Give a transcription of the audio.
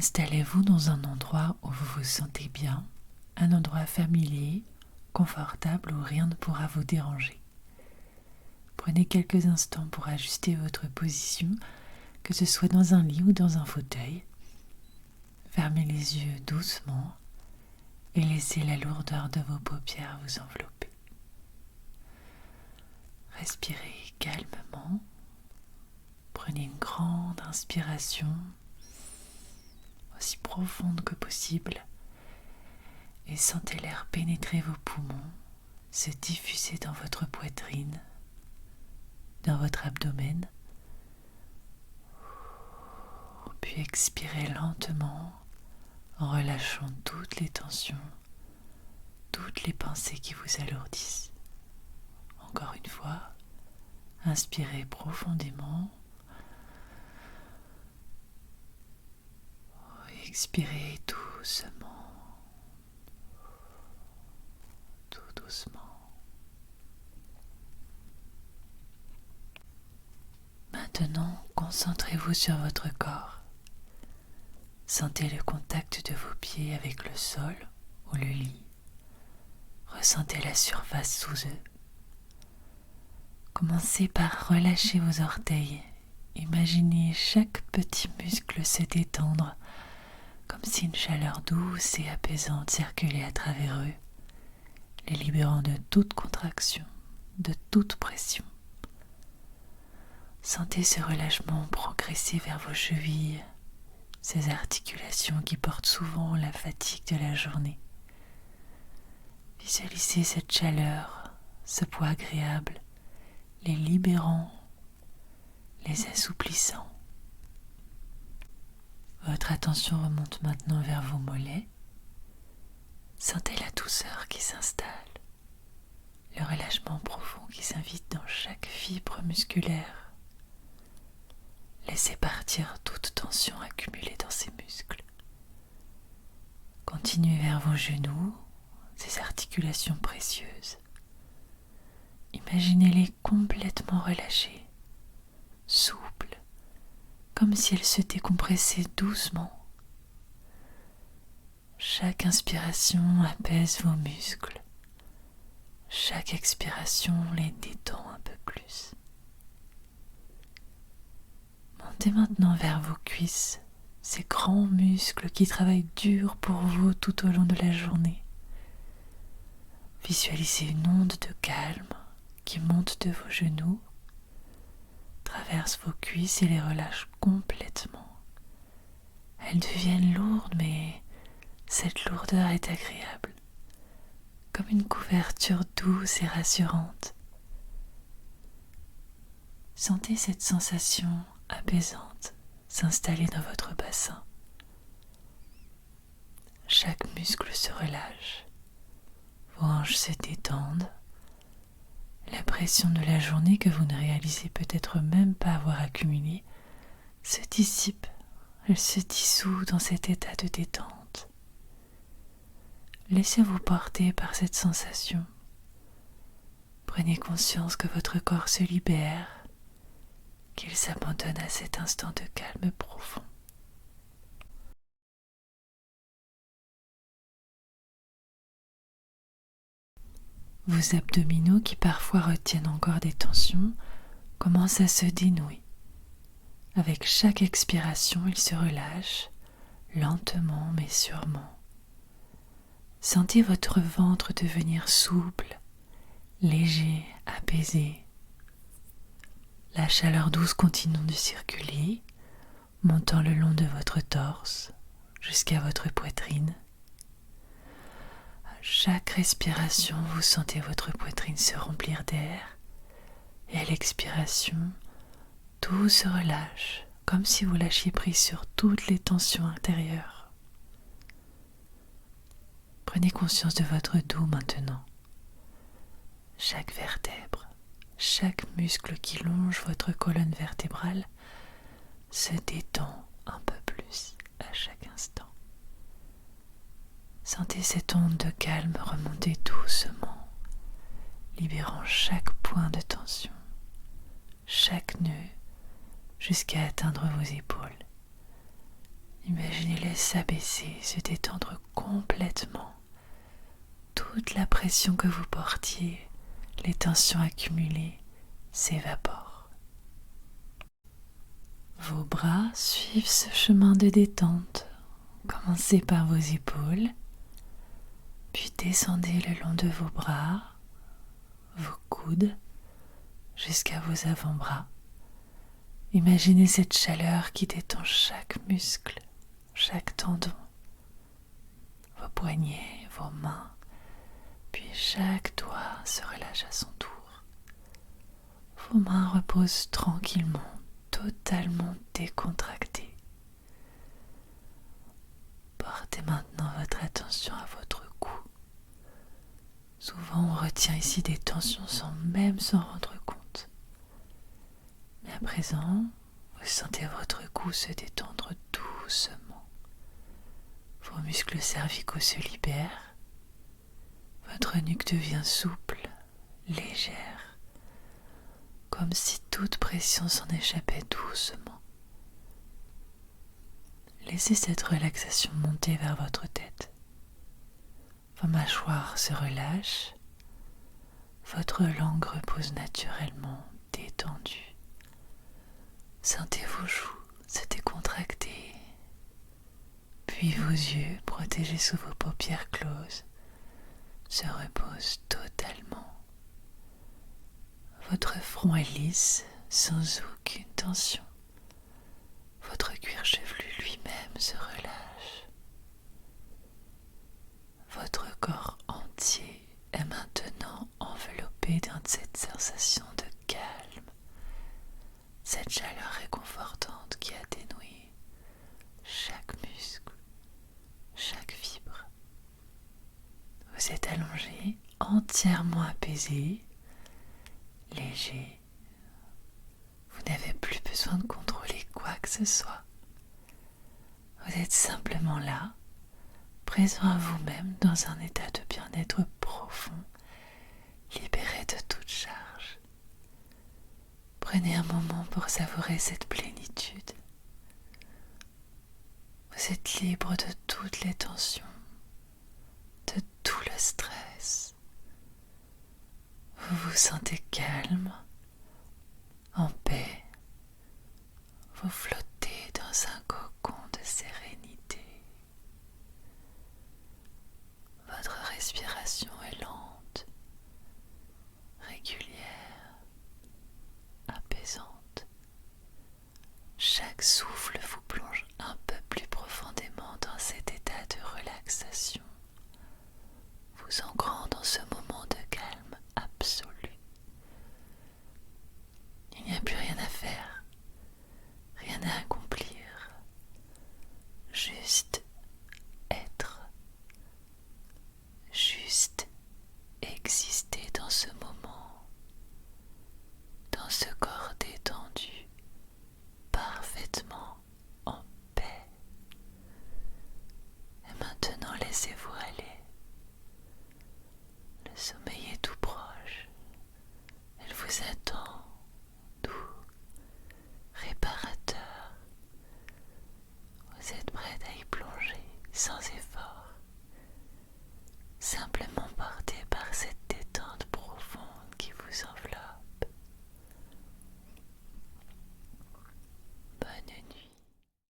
Installez-vous dans un endroit où vous vous sentez bien, un endroit familier, confortable où rien ne pourra vous déranger. Prenez quelques instants pour ajuster votre position, que ce soit dans un lit ou dans un fauteuil. Fermez les yeux doucement et laissez la lourdeur de vos paupières vous envelopper. Respirez calmement. Prenez une grande inspiration, aussi profonde que possible, et sentez l'air pénétrer vos poumons, se diffuser dans votre poitrine, dans votre abdomen, puis expirez lentement en relâchant toutes les tensions, toutes les pensées qui vous alourdissent. Encore une fois, inspirez profondément, expirez doucement, tout doucement. Maintenant, concentrez-vous sur votre corps. Sentez le contact de vos pieds avec le sol ou le lit. Ressentez la surface sous eux. Commencez par relâcher vos orteils. Imaginez chaque petit muscle se détendre, comme si une chaleur douce et apaisante circulait à travers eux, les libérant de toute contraction, de toute pression. Sentez ce relâchement progresser vers vos chevilles, ces articulations qui portent souvent la fatigue de la journée. Visualisez cette chaleur, ce poids agréable, les libérant, les assouplissant. Votre attention remonte maintenant vers vos mollets. Sentez la douceur qui s'installe, le relâchement profond qui s'invite dans chaque fibre musculaire. Laissez partir toute tension accumulée dans ces muscles. Continuez vers vos genoux, ces articulations précieuses. Imaginez-les complètement relâchées, souples, comme si elles se décompressaient doucement. Chaque inspiration apaise vos muscles. Chaque expiration les détend un peu plus. Montez maintenant vers vos cuisses, ces grands muscles qui travaillent dur pour vous tout au long de la journée. Visualisez une onde de calme qui monte de vos genoux, traverse vos cuisses et les relâche complètement. Elles deviennent lourdes, mais cette lourdeur est agréable, comme une couverture douce et rassurante. Sentez cette sensation apaisante s'installer dans votre bassin. Chaque muscle se relâche, vos hanches se détendent, la pression de la journée que vous ne réalisez peut-être même pas avoir accumulée se dissipe, elle se dissout dans cet état de détente. Laissez-vous porter par cette sensation. Prenez conscience que votre corps se libère, qu'il s'abandonne à cet instant de calme profond. Vos abdominaux, qui parfois retiennent encore des tensions, commencent à se dénouer. Avec chaque expiration, ils se relâchent, lentement mais sûrement. Sentez votre ventre devenir souple, léger, apaisé. La chaleur douce continue de circuler, montant le long de votre torse jusqu'à votre poitrine. À chaque respiration, vous sentez votre poitrine se remplir d'air et à l'expiration, tout se relâche comme si vous lâchiez prise sur toutes les tensions intérieures. Prenez conscience de votre dos maintenant. Chaque vertèbre, chaque muscle qui longe votre colonne vertébrale se détend un peu plus à chaque instant. Sentez cette onde de calme remonter doucement, libérant chaque point de tension, chaque nœud, jusqu'à atteindre vos épaules. Imaginez Imaginez-les s'abaisser, se détendre complètement. Toute la pression que vous portiez, les tensions accumulées s'évaporent. Vos bras suivent ce chemin de détente. Commencez par vos épaules, puis descendez le long de vos bras, vos coudes, jusqu'à vos avant-bras. Imaginez cette chaleur qui détend chaque muscle, chaque tendon, vos poignets, vos mains, puis chaque doigt se relâche à son tour. Vos mains reposent tranquillement, totalement décontractées. Portez maintenant votre attention à votre cou. Souvent on retient ici des tensions sans même s'en rendre compte. Mais à présent, vous sentez votre cou se détendre doucement. Vos muscles cervicaux se libèrent. Votre nuque devient souple, légère, comme si toute pression s'en échappait doucement. Laissez cette relaxation monter vers votre tête. Vos mâchoires se relâchent. Votre langue repose naturellement, détendue. Sentez vos joues se décontracter. Puis vos yeux, protégés sous vos paupières closes, se reposent totalement. Votre front est lisse, sans aucune tension. Votre cuir chevelu lui-même se relâche. Votre corps entier est maintenant enveloppé dans cette sensation de calme, cette chaleur réconfortante qui atténue chaque muscle, chaque fibre. Vous êtes allongé, entièrement apaisé, léger. Vous n'avez plus besoin de contrôler quoi que ce soit. Vous êtes simplement là, présent à vous-même dans un état de bien-être profond, libéré de toute charge. Prenez un moment pour savourer cette plénitude. Vous êtes libre de toutes les tensions, de tout le stress. Vous vous sentez calme, en paix. Vous flottez dans un cocon de sérénité. Votre respiration est lente, régulière, apaisante. Chaque souffle vous plonge un peu plus profondément dans cet état de relaxation, vous ancrant dans ce moment de calme absolu. Il n'y a plus rien à faire, rien à accomplir, juste